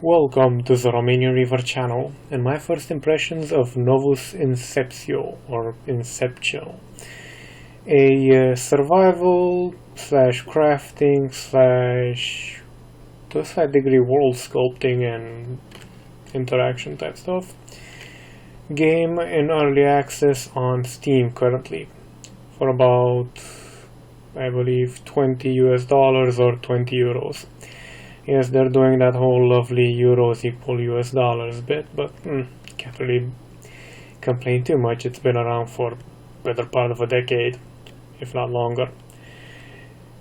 Welcome to the Romanian River channel and my first impressions of Novus Inceptio or Inceptio, a survival slash crafting slash to a slight degree world sculpting and interaction type stuff game in early access on Steam currently for about, I believe, $20 or 20 euros. Yes, they're doing that whole lovely euros equal US dollars bit, but can't really complain too much. It's been around for better part of a decade, if not longer.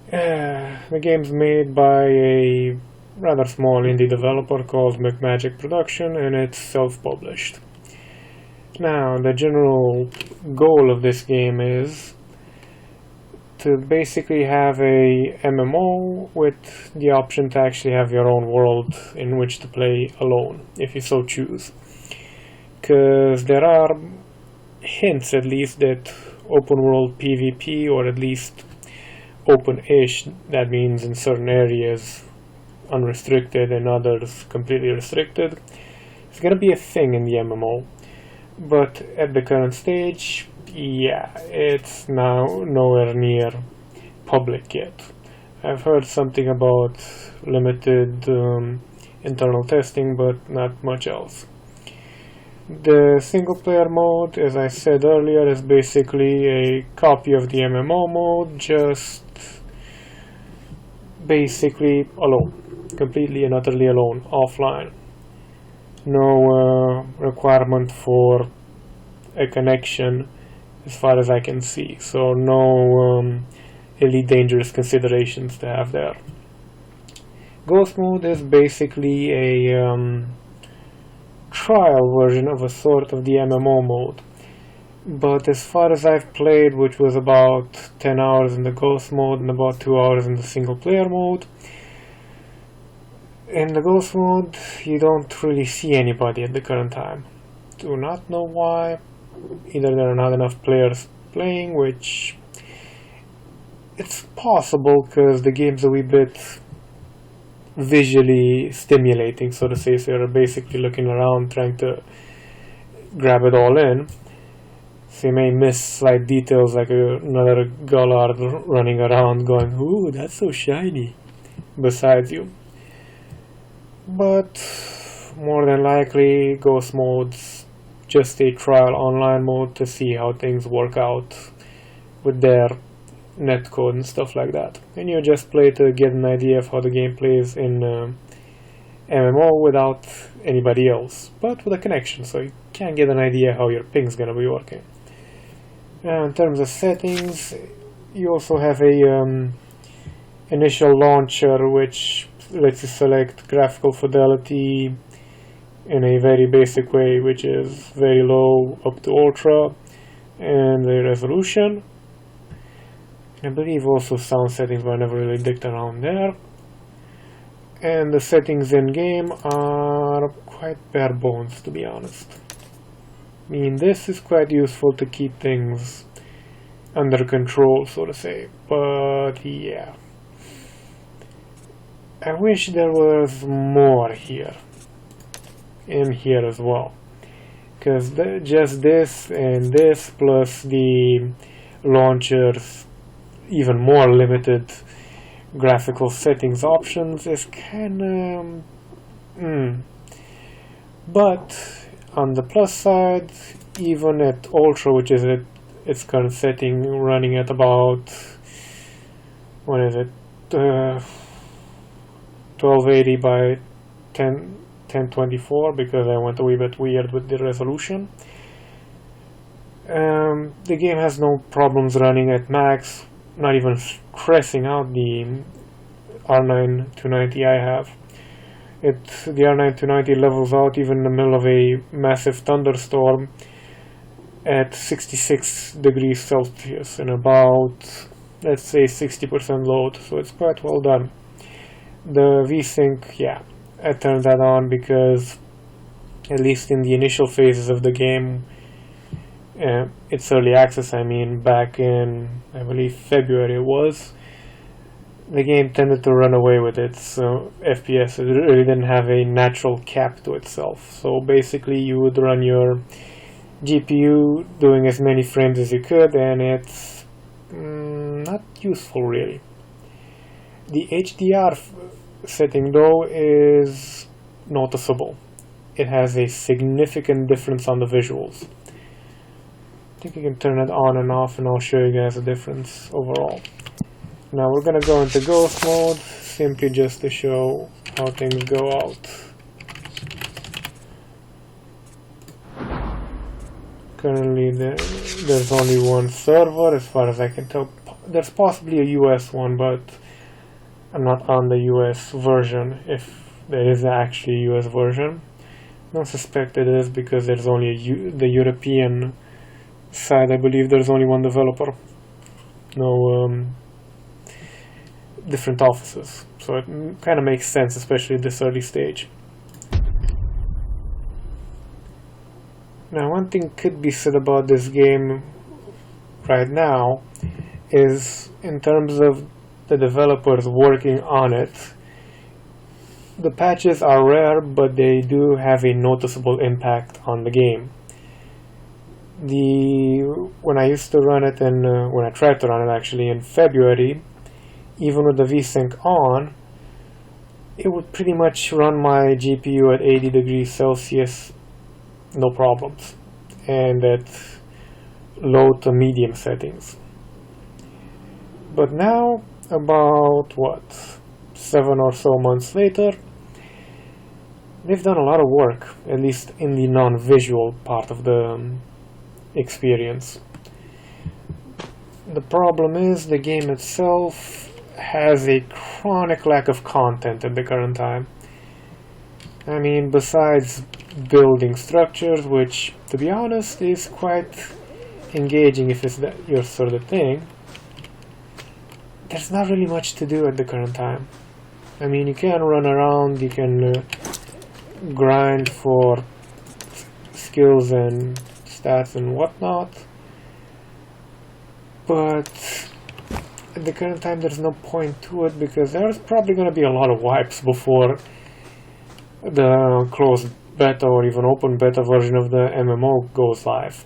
The game's made by a rather small indie developer called McMagic Production, and it's self-published. Now, the general goal of this game is to basically have a MMO with the option to actually have your own world in which to play alone, if you so choose. Because there are hints, at least, that open world PvP, or at least open-ish, that means in certain areas unrestricted and others completely restricted, it's gonna be a thing in the MMO. But at the current stage, yeah, it's now nowhere near public yet. I've heard something about limited internal testing, but not much else. The single player mode, as I said earlier, is basically a copy of the MMO mode, just basically alone, completely and utterly alone, offline. No requirement for a connection as far as I can see, so no really dangerous considerations to have there. Ghost mode is basically a trial version of a sort of the MMO mode, but as far as I've played, which was about 10 hours in the ghost mode and about 2 hours in the single player mode, in the ghost mode you don't really see anybody at the current time. Do not know why. Either there are not enough players playing, which it's possible because the game's a wee bit visually stimulating, so to say, so you're basically looking around trying to grab it all in. So you may miss slight details like another gullard running around going, "Ooh, that's so shiny," beside you. But more than likely, ghost mode's just a trial online mode to see how things work out with their netcode and stuff like that. And you just play to get an idea of how the game plays in MMO without anybody else, but with a connection, so you can get an idea how your ping's gonna be working. In terms of settings, you also have a initial launcher which lets you select graphical fidelity in a very basic way, which is very low up to ultra, and the resolution. I believe also sound settings, but I never really digged around there. And the settings in game are quite bare bones, to be honest. I mean, this is quite useful to keep things under control, so to say, but yeah. I wish there was more here. In here as well, because just this and this plus the launcher's even more limited graphical settings options is kinda but on the plus side, even at ultra, which is at its current setting, running at about, what is it, 1280 by 1024, because I went a wee bit weird with the resolution. The game has no problems running at max, not even stressing out the R9 290 I have. The R9 290 levels out even in the middle of a massive thunderstorm at 66 degrees Celsius and about, let's say, 60% load, so it's quite well done. The VSync, yeah, I turned that on because, at least in the initial phases of the game, it's early access, I mean, back in, I believe, February it was, the game tended to run away with its FPS. It really didn't have a natural cap to itself. So basically you would run your GPU doing as many frames as you could, and it's not useful really. The HDR setting though is noticeable. It has a significant difference on the visuals. I think you can turn it on and off, and I'll show you guys the difference overall. Now we're gonna go into ghost mode, simply just to show how things go out. Currently there's only one server as far as I can tell. There's possibly a US one, but I'm not on the US version, if there is actually a US version. I don't suspect it is, because there's only the European side. I believe there's only one developer. No different offices. So it kind of makes sense, especially at this early stage. Now, one thing could be said about this game right now is, in terms of the developers working on it, the patches are rare, but they do have a noticeable impact on the game. When I used to run it, and when I tried to run it actually in February, even with the VSync on, it would pretty much run my GPU at 80 degrees Celsius, no problems, and at low to medium settings. But now, about 7 or so months later, they've done a lot of work, at least in the non-visual part of the experience. The problem is the game itself has a chronic lack of content at the current time. I mean, besides building structures, which, to be honest, is quite engaging if it's your sort of thing, there's not really much to do at the current time. I mean, you can run around, you can grind for skills and stats and whatnot, but at the current time there's no point to it, because there's probably going to be a lot of wipes before the closed beta or even open beta version of the MMO goes live.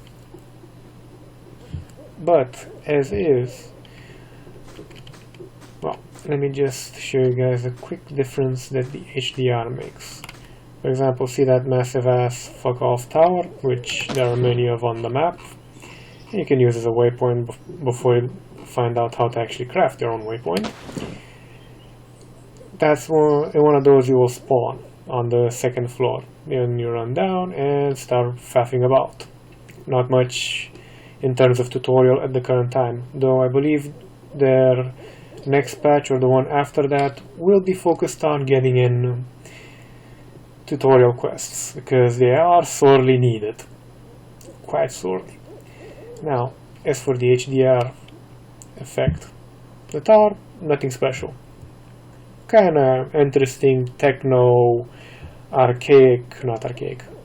But as is, well, let me just show you guys a quick difference that the HDR makes. For example, see that massive ass fuck off tower, which there are many of on the map. You can use as a waypoint before you find out how to actually craft your own waypoint. That's one of those you will spawn on the second floor. Then you run down and start faffing about. Not much in terms of tutorial at the current time, though I believe their next patch or the one after that will be focused on getting in tutorial quests, because they are sorely needed. Quite sorely. Now, as for the HDR effect, the tower, nothing special. Kinda interesting techno, archaic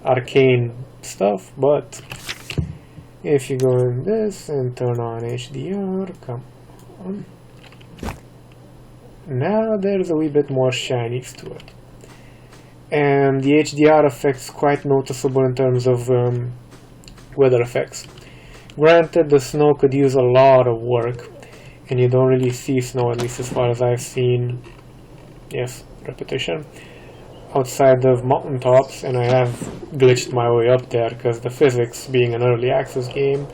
arcane stuff, but if you go in this and turn on HDR, come on. Now there's a wee bit more shinies to it. And the HDR effect's quite noticeable in terms of weather effects. Granted, the snow could use a lot of work, and you don't really see snow, at least as far as I've seen, yes, repetition, outside of mountaintops, and I have glitched my way up there because the physics, being an early access game,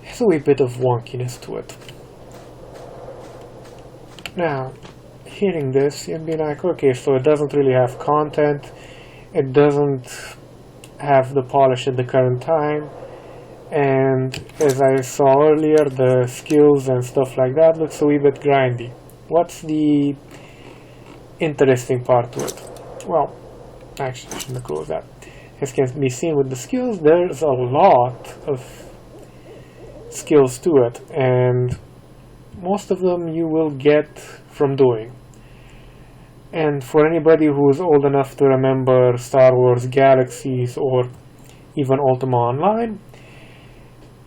has a wee bit of wonkiness to it. Now, hearing this, you'd be like, okay, so it doesn't really have content, it doesn't have the polish at the current time, and as I saw earlier, the skills and stuff like that looks a wee bit grindy. What's the interesting part to it? Well, actually I shouldn't close that. As can be seen with the skills, there's a lot of skills to it, and most of them you will get from doing. And for anybody who's old enough to remember Star Wars Galaxies or even Ultima Online,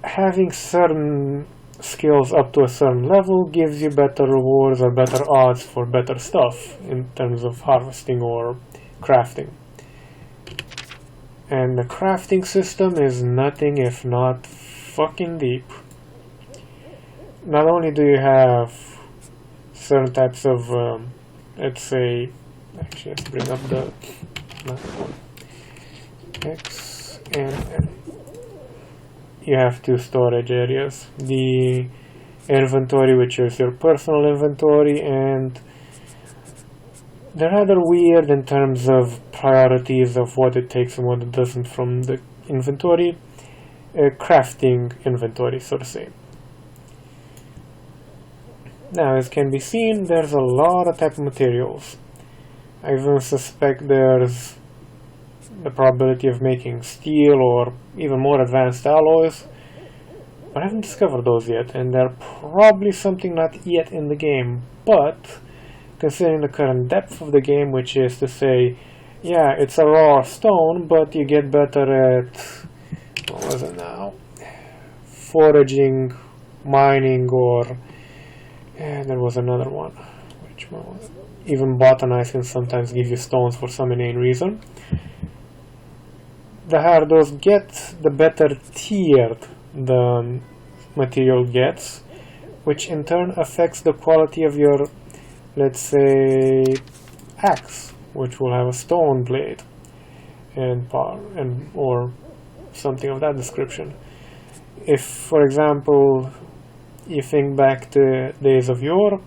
having certain skills up to a certain level gives you better rewards or better odds for better stuff in terms of harvesting or crafting. And the crafting system is nothing if not fucking deep. Not only do you have certain types of, let's say, actually let's bring up the X and you have two storage areas. The inventory, which is your personal inventory, and they're rather weird in terms of priorities of what it takes and what it doesn't from the inventory. Crafting inventory, so to say. Now, as can be seen, there's a lot of type of materials. I even suspect there's the probability of making steel or even more advanced alloys, but I haven't discovered those yet, and they're probably something not yet in the game. But considering the current depth of the game, which is to say, yeah, it's a raw stone, but you get better at, what was it now, foraging, mining, or there was another one. Which one was it? Even botanize can sometimes give you stones for some inane reason. The higher those get, the better tiered the material gets, which in turn affects the quality of your, let's say, axe, which will have a stone blade and power or something of that description. If, for example, you think back to days of yore,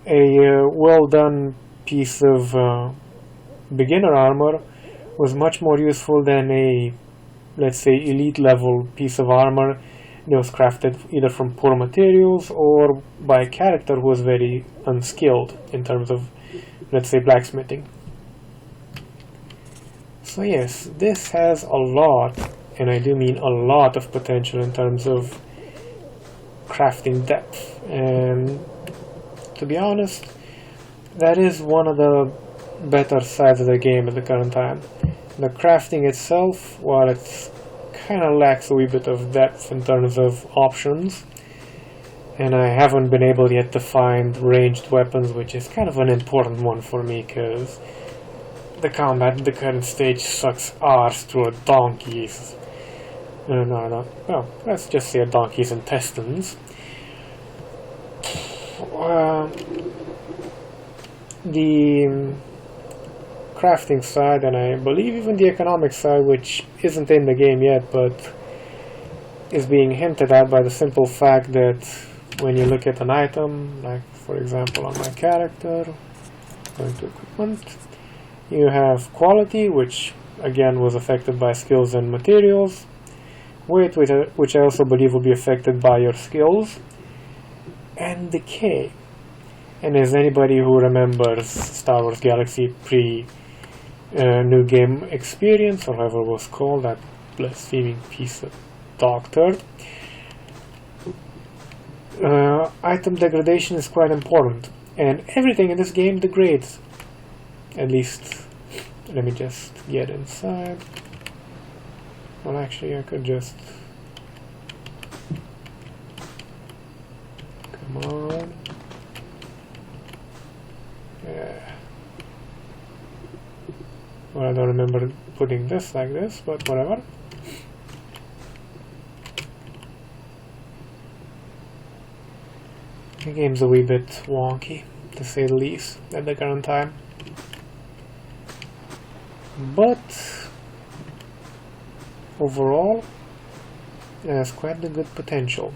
a well done piece of beginner armor was much more useful than a, let's say, elite level piece of armor that was crafted either from poor materials or by a character who was very unskilled in terms of, let's say, blacksmithing. So yes, this has a lot, and I do mean a lot of potential in terms of crafting depth, and to be honest, that is one of the better sides of the game at the current time. The crafting itself, while it kind of lacks a wee bit of depth in terms of options, and I haven't been able yet to find ranged weapons, which is kind of an important one for me, because the combat at the current stage sucks arse through a donkey's, well, let's just say a donkey's intestines. The crafting side, and I believe even the economic side, which isn't in the game yet, but is being hinted at by the simple fact that when you look at an item, like for example on my character, going to equipment, you have quality, which again was affected by skills and materials, weight, which I also believe will be affected by your skills, and decay. And as anybody who remembers Star Wars Galaxy pre-New Game Experience, or however it was called, that blaspheming piece of dog turd, item degradation is quite important, and everything in this game degrades. At least, let me just get inside. Well, actually, I could just... Come on. Yeah. Well, I don't remember putting this like this, but whatever. The game's a wee bit wonky, to say the least, at the current time. But overall, it has quite the good potential.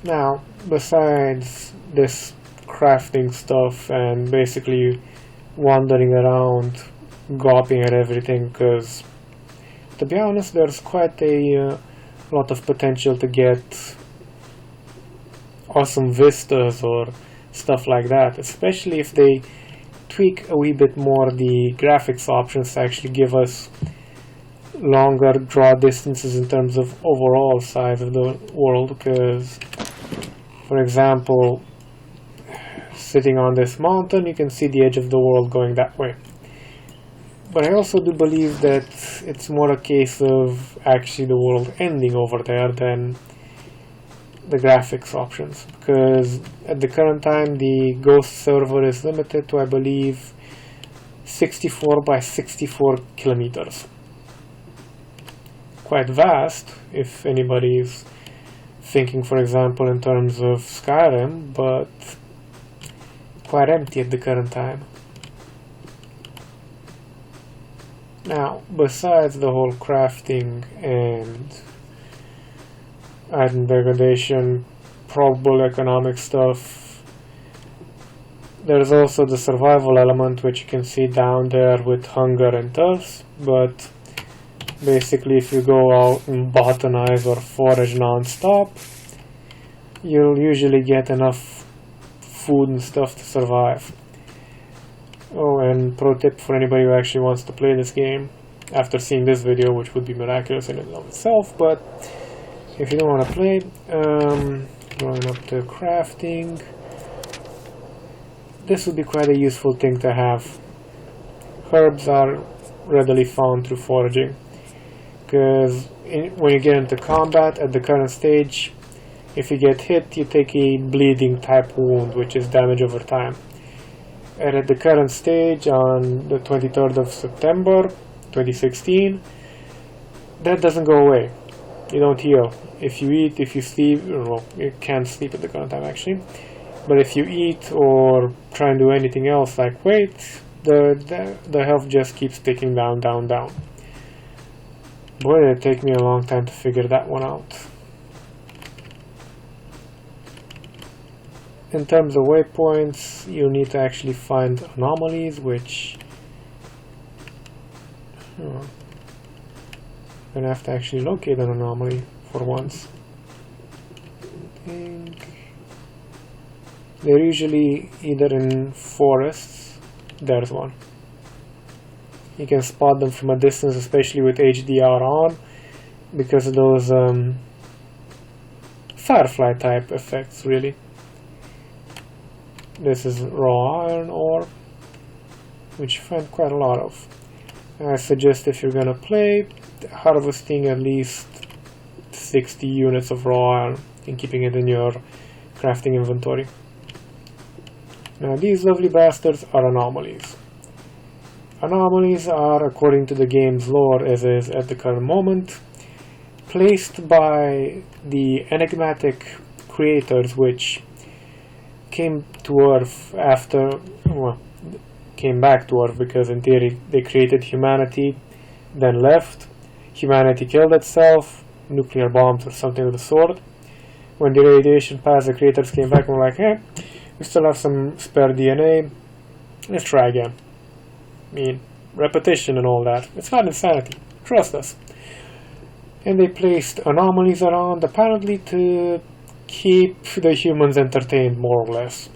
Now, besides this crafting stuff and basically wandering around gawping at everything, because to be honest, there's quite a lot of potential to get awesome vistas or stuff like that, especially if they tweak a wee bit more the graphics options to actually give us longer draw distances in terms of overall size of the world. Because, for example, sitting on this mountain, you can see the edge of the world going that way. But I also do believe that it's more a case of actually the world ending over there than the graphics options, because at the current time the Ghost server is limited to, I believe, 64 by 64 kilometers. Quite vast if anybody is thinking, for example, in terms of Skyrim, but quite empty at the current time. Now, besides the whole crafting and item degradation, probable economic stuff, there's also the survival element, which you can see down there with hunger and thirst. But basically, if you go out and botanize or forage non-stop, you'll usually get enough food and stuff to survive. Oh, and pro tip for anybody who actually wants to play this game after seeing this video, which would be miraculous in and of itself, but if you don't want to play, going up to crafting, this would be quite a useful thing to have. Herbs are readily found through foraging, because when you get into combat at the current stage, if you get hit, you take a bleeding type wound, which is damage over time. And at the current stage, on the 23rd of September 2016, that doesn't go away. You don't heal. If you eat, if you sleep, well, you can't sleep at the current time actually, but if you eat or try and do anything else like wait, the health just keeps ticking down, down, down. Boy, did it take me a long time to figure that one out. In terms of waypoints, you need to actually find anomalies, which I'm gonna have to actually locate an anomaly for once. I think they're usually either in forests. There's one. You can spot them from a distance, especially with HDR on, because of those firefly type effects, really. This is raw iron ore, which you find quite a lot of. I suggest if you're gonna play, harvesting at least 60 units of raw iron and keeping it in your crafting inventory. Now these lovely bastards are anomalies. Anomalies are, according to the game's lore as is at the current moment, placed by the enigmatic creators which came to Earth after, well, came back to Earth because in theory they created humanity, then left. Humanity killed itself, nuclear bombs or something of the sort. When the radiation passed, the creators came back and were like, hey, we still have some spare DNA, let's try again. I mean, repetition and all that. It's not insanity. Trust us. And they placed anomalies around, apparently to keep the humans entertained, more or less.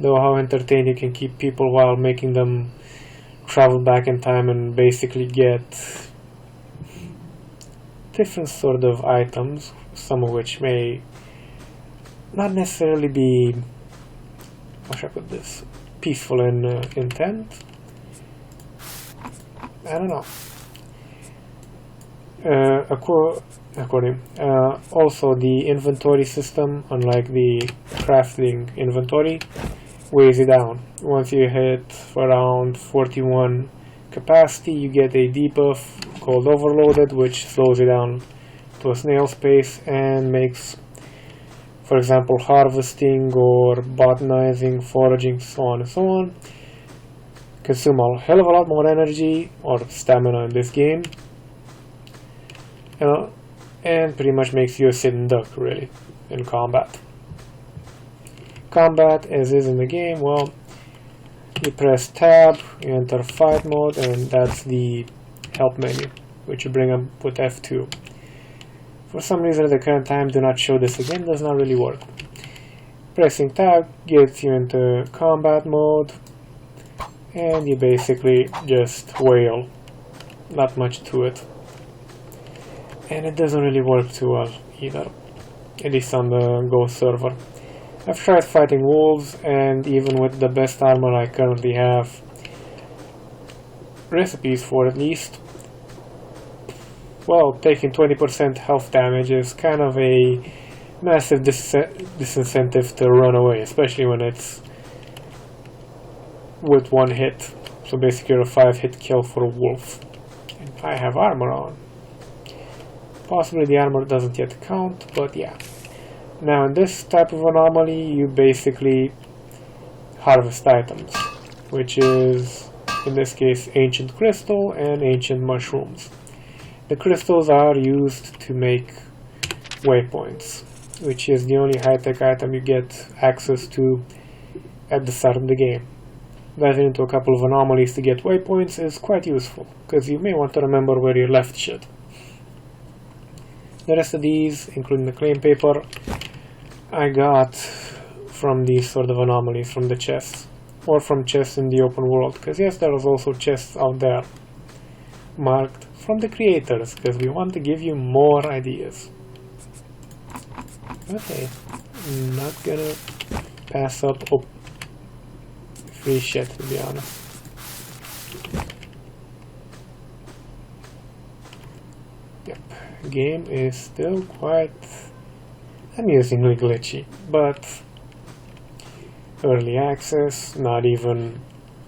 Though how entertained you can keep people while making them travel back in time and basically get different sort of items, some of which may not necessarily be, how should I put this, peaceful in intent. I don't know. Also, the inventory system, unlike the crafting inventory, weighs you down. Once you hit around 41 capacity, you get a debuff called Overloaded, which slows you down to a snail's pace and makes, for example, harvesting or botanizing, foraging, so on and so on, consume a hell of a lot more energy or stamina in this game, and pretty much makes you a sitting duck, really, in combat. Combat, as is in the game, well, you press tab, you enter fight mode, and that's the help menu, which you bring up with F2. For some reason at the current time, do not show this again, does not really work. Pressing tab gets you into combat mode, and you basically just wail. Not much to it. And it doesn't really work too well either, at least on the Go server. I've tried fighting wolves, and even with the best armor I currently have, recipes for at least, well, taking 20% health damage is kind of a massive disincentive to run away, especially when it's with one hit. So basically you're a 5-hit kill for a wolf. And I have armor on. Possibly the armor doesn't yet count, but yeah. Now in this type of anomaly you basically harvest items, which is in this case ancient crystal and ancient mushrooms. The crystals are used to make waypoints, which is the only high-tech item you get access to at the start of the game. Diving into a couple of anomalies to get waypoints is quite useful, because you may want to remember where you left shit. The rest of these, including the claim paper, I got from these sort of anomalies, from the chests, or from chests in the open world, because yes, there is also chests out there marked from the creators, because we want to give you more ideas. Okay, I'm not gonna pass up free shit, to be honest. Yep, game is still quite amusingly glitchy, but early access, not even,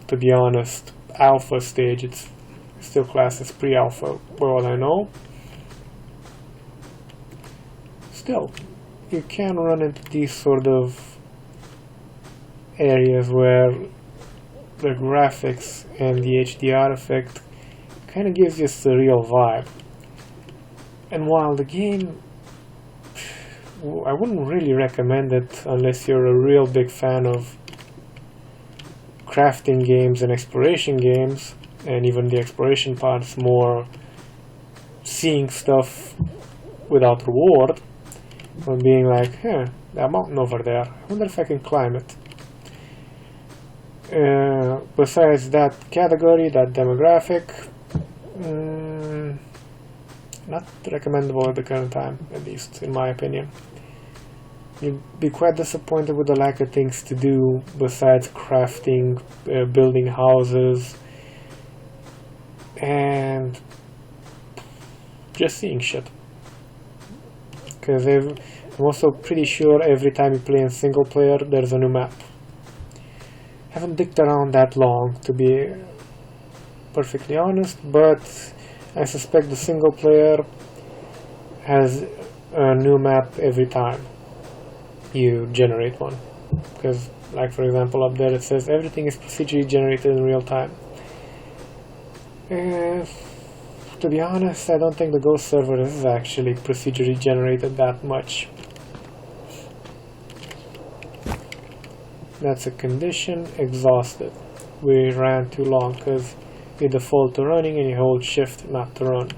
to be honest, alpha stage, it's still classed as pre-alpha, for all I know. Still, you can run into these sort of areas where the graphics and the HDR effect kind of gives you a surreal vibe. And while the game, I wouldn't really recommend it unless you're a real big fan of crafting games and exploration games, and even the exploration part's more seeing stuff without reward, or being like, that mountain over there, I wonder if I can climb it. Besides that category, that demographic, not recommendable at the current time, at least in my opinion. You'd be quite disappointed with the lack of things to do besides crafting, building houses, and just seeing shit. Because I'm also pretty sure every time you play in single player there's a new map. Haven't digged around that long, to be perfectly honest, but I suspect the single player has a new map every time you generate one. Because, like for example, up there it says everything is procedurally generated in real time. To be honest, I don't think the Ghost server is actually procedurally generated that much. That's a condition, exhausted. We ran too long because you default to running and you hold shift not to run.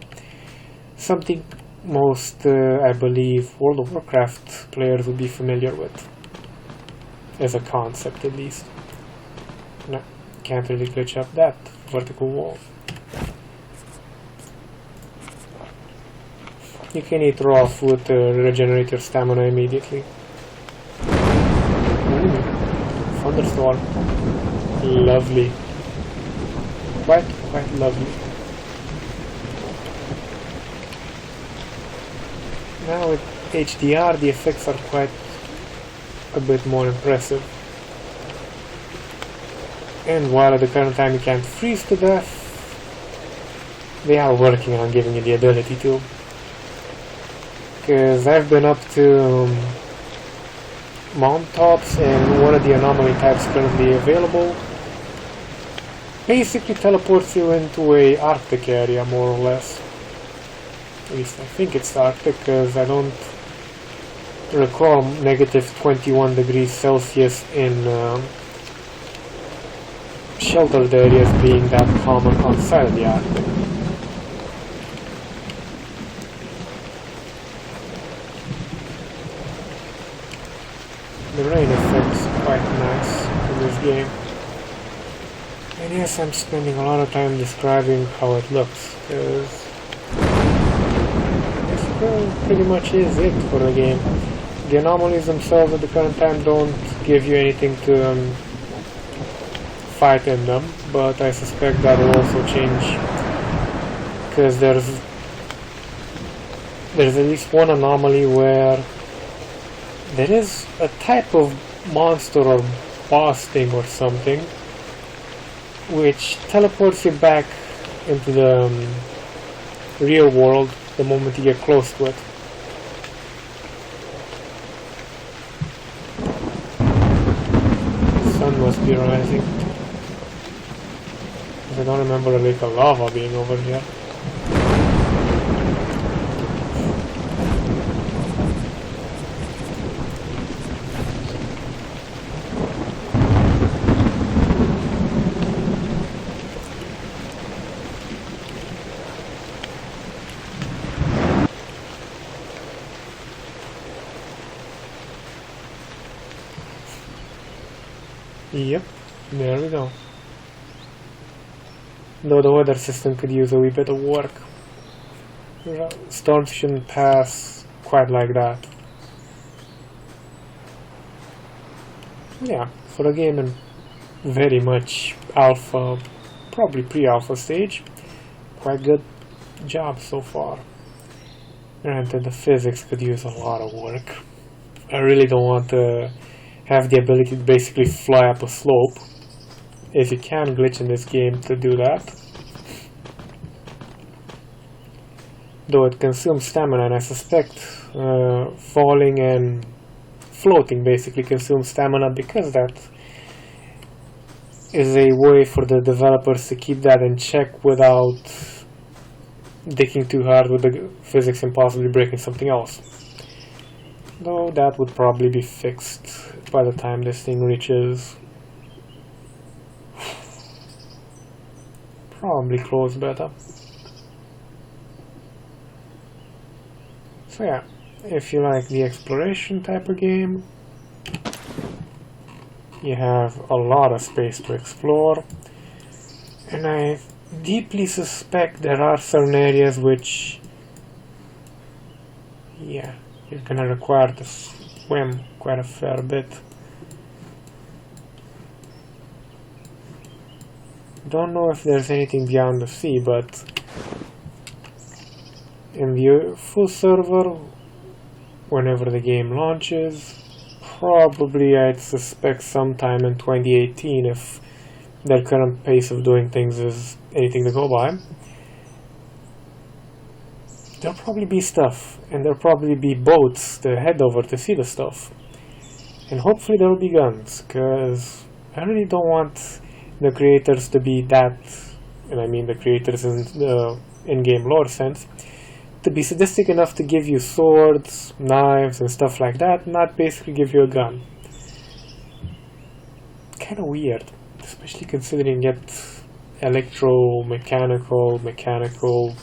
Something most, I believe, World of Warcraft players would be familiar with. As a concept, at least. No, can't really glitch up that vertical wall. You can eat raw food to regenerate your stamina immediately. Thunderstorm. Lovely. Quite lovely. Now with HDR the effects are quite a bit more impressive. And while at the current time you can't freeze to death, they are working on giving you the ability to. Because I've been up to mountaintops, and one of the anomaly types currently available basically teleports you into a Arctic area, more or less. At least I think it's Arctic, because I don't recall negative 21 degrees Celsius in sheltered areas being that common outside of the Arctic. The rain effect's quite nice in this game. And yes, I'm spending a lot of time describing how it looks, because this pretty much is it for the game. The anomalies themselves at the current time don't give you anything to fight in them, but I suspect that will also change, because there's there's at least one anomaly where there is a type of monster or boss thing or something which teleports you back into the real world the moment you get close to it. The sun must be rising. I don't remember a lake of lava being over here. Yep, there we go. Though the weather system could use a wee bit of work. Storms shouldn't pass quite like that. Yeah, for a game in very much alpha, probably pre-alpha stage, quite good job so far. Granted, the physics could use a lot of work. I really don't want to have the ability to basically fly up a slope, if you can glitch in this game to do that. Though it consumes stamina, and I suspect falling and floating basically consumes stamina, because that is a way for the developers to keep that in check without digging too hard with the physics and possibly breaking something else. Though that would probably be fixed by the time this thing reaches probably close beta. So yeah, if you like the exploration type of game, you have a lot of space to explore, and I deeply suspect there are certain areas which, yeah, you're gonna require to swim quite a fair bit. Don't know if there's anything beyond the sea, but in the full server, whenever the game launches, probably I'd suspect sometime in 2018, if their current pace of doing things is anything to go by, there'll probably be stuff, and there'll probably be boats to head over to see the stuff. And hopefully there'll be guns, because I really don't want the creators to be that, and I mean the creators in the in-game lore sense, to be sadistic enough to give you swords, knives, and stuff like that, not basically give you a gun. Kinda weird, especially considering yet electromechanical, mechanical,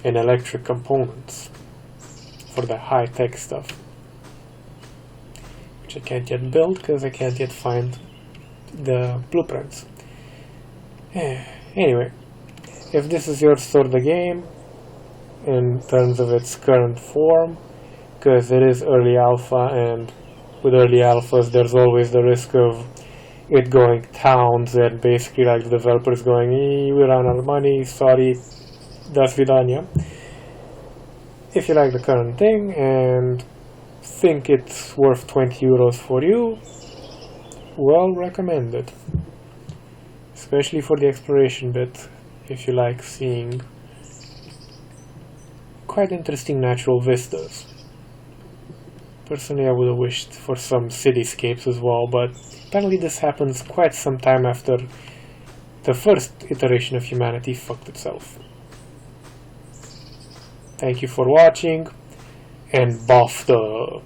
and electric components for the high-tech stuff, which I can't yet build because I can't yet find the blueprints. Anyway, if this is your sort of game in terms of its current form, because it is early alpha, and with early alphas there's always the risk of it going towns and basically like the developers going, we ran out of money, sorry, das vidania. If you like the current thing and think it's worth 20 euros for you, well, recommend it. Especially for the exploration bit, if you like seeing quite interesting natural vistas. Personally, I would have wished for some cityscapes as well, but apparently this happens quite some time after the first iteration of humanity fucked itself. Thank you for watching, and buff the